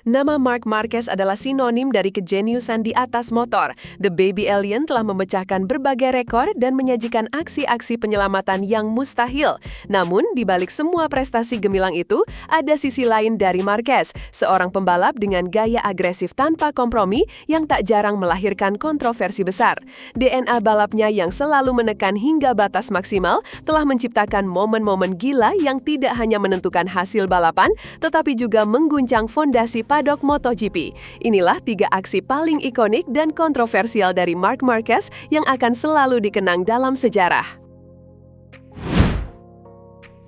Nama Marc Marquez adalah sinonim dari kejeniusan di atas motor. The Baby Alien telah memecahkan berbagai rekor dan menyajikan aksi-aksi penyelamatan yang mustahil. Namun, di balik semua prestasi gemilang itu, ada sisi lain dari Marquez, seorang pembalap dengan gaya agresif tanpa kompromi yang tak jarang melahirkan kontroversi besar. DNA balapnya yang selalu menekan hingga batas maksimal telah menciptakan momen-momen gila yang tidak hanya menentukan hasil balapan, tetapi juga mengguncang fondasi paddock MotoGP. Inilah 3 aksi paling ikonik dan kontroversial dari Marc Marquez yang akan selalu dikenang dalam sejarah.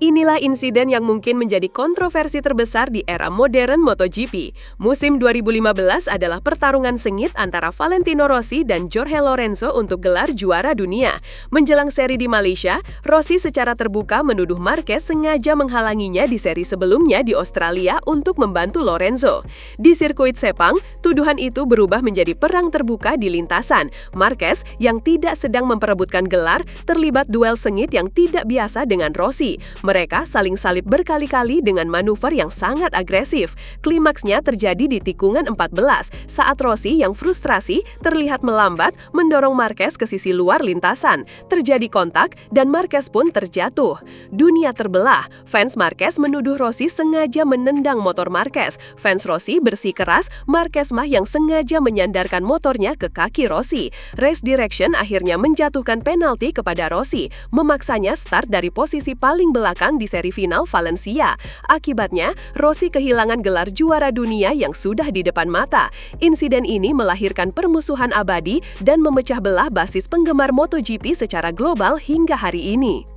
Inilah insiden yang mungkin menjadi kontroversi terbesar di era modern MotoGP. Musim 2015 adalah pertarungan sengit antara Valentino Rossi dan Jorge Lorenzo untuk gelar juara dunia. Menjelang seri di Malaysia, Rossi secara terbuka menuduh Marquez sengaja menghalanginya di seri sebelumnya di Australia untuk membantu Lorenzo. Di sirkuit Sepang, tuduhan itu berubah menjadi perang terbuka di lintasan. Marquez, yang tidak sedang memperebutkan gelar, terlibat duel sengit yang tidak biasa dengan Rossi. Mereka saling salip berkali-kali dengan manuver yang sangat agresif. Klimaksnya terjadi di tikungan 14 saat Rossi yang frustrasi terlihat melambat mendorong Marquez ke sisi luar lintasan. Terjadi kontak dan Marquez pun terjatuh. Dunia terbelah. Fans Marquez menuduh Rossi sengaja menendang motor Marquez. Fans Rossi bersikeras Marquez mah yang sengaja menyandarkan motornya ke kaki Rossi. Race Direction akhirnya menjatuhkan penalti kepada Rossi, memaksanya start dari posisi paling belakang di seri final Valencia. Akibatnya, Rossi kehilangan gelar juara dunia yang sudah di depan mata. Insiden ini melahirkan permusuhan abadi dan memecah belah basis penggemar MotoGP secara global hingga hari ini.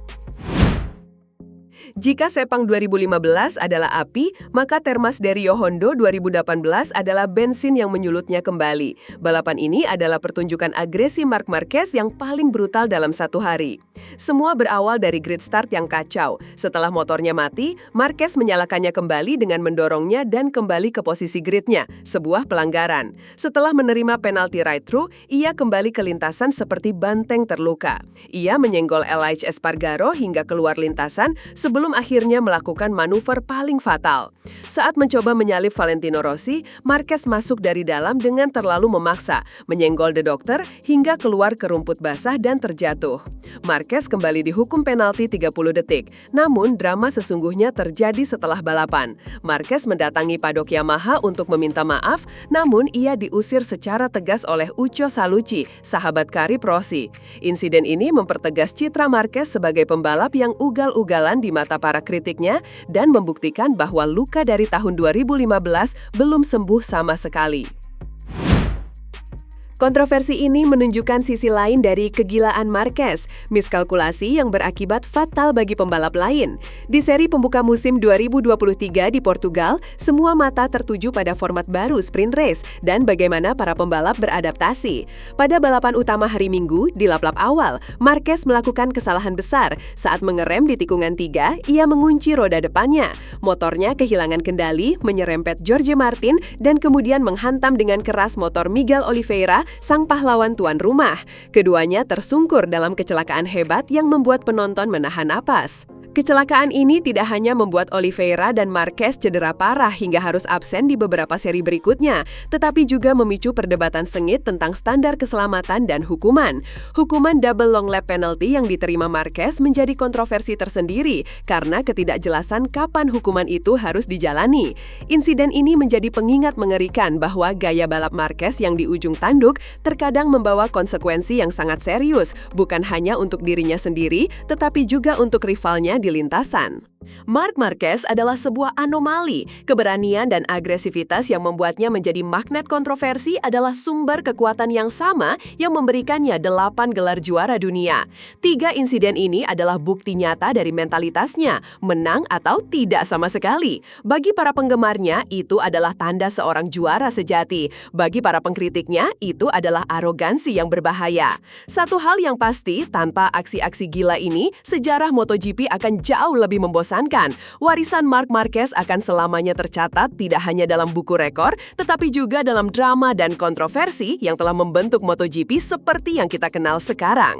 Jika Sepang 2015 adalah api, maka Termas Derio Hondo 2018 adalah bensin yang menyulutnya kembali. Balapan ini adalah pertunjukan agresi Marc Marquez yang paling brutal dalam satu hari. Semua berawal dari grid start yang kacau. Setelah motornya mati, Marquez menyalakannya kembali dengan mendorongnya dan kembali ke posisi gridnya, sebuah pelanggaran. Setelah menerima penalti ride-through, ia kembali ke lintasan seperti banteng terluka. Ia menyenggol Elijah Espargaro hingga keluar lintasan sebelum akhirnya melakukan manuver paling fatal. Saat mencoba menyalip Valentino Rossi, Marquez masuk dari dalam dengan terlalu memaksa, menyenggol The Doctor hingga keluar ke rumput basah dan terjatuh. Marquez kembali dihukum penalti 30 detik, namun drama sesungguhnya terjadi setelah balapan. Marquez mendatangi paddock Yamaha untuk meminta maaf, namun ia diusir secara tegas oleh Uco Salucci, sahabat karib Rossi. Insiden ini mempertegas citra Marquez sebagai pembalap yang ugal-ugalan di mata para kritiknya dan membuktikan bahwa luka dari tahun 2015 belum sembuh sama sekali. Kontroversi ini menunjukkan sisi lain dari kegilaan Marquez, miskalkulasi yang berakibat fatal bagi pembalap lain. Di seri pembuka musim 2023 di Portugal, semua mata tertuju pada format baru sprint race dan bagaimana para pembalap beradaptasi. Pada balapan utama hari Minggu, di lap-lap awal, Marquez melakukan kesalahan besar. Saat mengerem di tikungan 3, ia mengunci roda depannya. Motornya kehilangan kendali, menyerempet Jorge Martin, dan kemudian menghantam dengan keras motor Miguel Oliveira, sang pahlawan tuan rumah. Keduanya tersungkur dalam kecelakaan hebat yang membuat penonton menahan napas. Kecelakaan ini tidak hanya membuat Oliveira dan Marquez cedera parah hingga harus absen di beberapa seri berikutnya, tetapi juga memicu perdebatan sengit tentang standar keselamatan dan hukuman. Hukuman double long lap penalty yang diterima Marquez menjadi kontroversi tersendiri karena ketidakjelasan kapan hukuman itu harus dijalani. Insiden ini menjadi pengingat mengerikan bahwa gaya balap Marquez yang di ujung tanduk terkadang membawa konsekuensi yang sangat serius, bukan hanya untuk dirinya sendiri, tetapi juga untuk rivalnya di lintasan. Marc Marquez adalah sebuah anomali. Keberanian dan agresivitas yang membuatnya menjadi magnet kontroversi adalah sumber kekuatan yang sama yang memberikannya 8 gelar juara dunia. 3 insiden ini adalah bukti nyata dari mentalitasnya, menang atau tidak sama sekali. Bagi para penggemarnya, itu adalah tanda seorang juara sejati. Bagi para pengkritiknya, itu adalah arogansi yang berbahaya. Satu hal yang pasti, tanpa aksi-aksi gila ini, sejarah MotoGP akan jauh lebih membosankan. Warisan Marc Marquez akan selamanya tercatat tidak hanya dalam buku rekor, tetapi juga dalam drama dan kontroversi yang telah membentuk MotoGP seperti yang kita kenal sekarang.